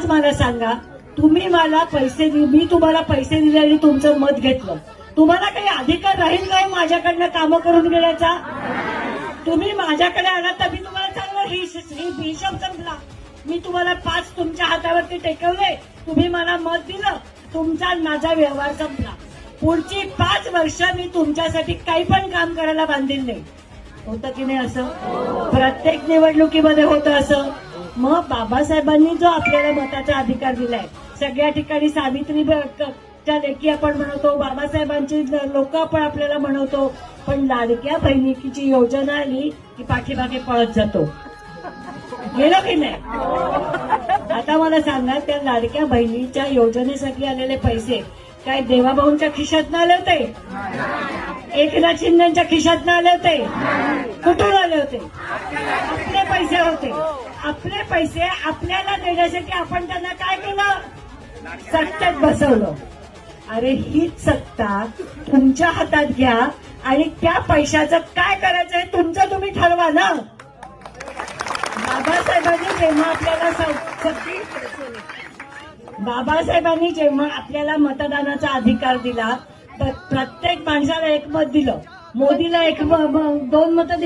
आज मला सांगा, तुम्ही मला पैसे मी तुम्हाला पैसे दिले आणि तुमचं मत घेतलं, तुम्हाला काही अधिकार राहील नाही माझ्याकडनं कामं करून घेण्याचा? तुम्ही माझ्याकडे आलात तर मी तुम्हाला चांगलं हिशोब संपला. मी तुम्हाला 5 तुमच्या हातावरती टेकवले, तुम्ही मला मत दिलं, तुमचा माझा व्यवहार संपला. पुढची 5 वर्ष मी तुमच्यासाठी काही पण काम करायला बांधील नाही. होतं की नाही असं? प्रत्येक निवडणुकीमध्ये होतं असं. मग बाबासाहेबांनी जो आपल्याला मताचा अधिकार दिलाय, सगळ्या ठिकाणी सावित्रीच्या लेखी आपण म्हणतो, बाबासाहेबांची लोक आपण आपल्याला म्हणवतो, पण लाडक्या बहिणीची योजना आली की पाठीमागे पळत जातो. गेलो की नाही? आता मला सांगा, त्या लाडक्या बहिणीच्या योजनेसाठी आलेले पैसे काय देवाभाऊंच्या खिशात आले होते? एकनाथ शिंदेच्या खिशात आले होते? कुठून आले होते? आपले पैसे होते. आपले पैसे आपल्याला देण्यासाठी आपण त्यांना काय केलं? सत्तेत बसवलं. अरे हीच सत्ता तुमच्या हातात घ्या आणि त्या पैशाचं काय करायचं हे तुमचं तुम्ही ठरवा ना. बाबासाहेबांनी जेव्हा आपल्याला मतदानाचा अधिकार दिला, तर प्रत्येक माणसाला एक मत दिलं. मोदीला 2 मतं दिली.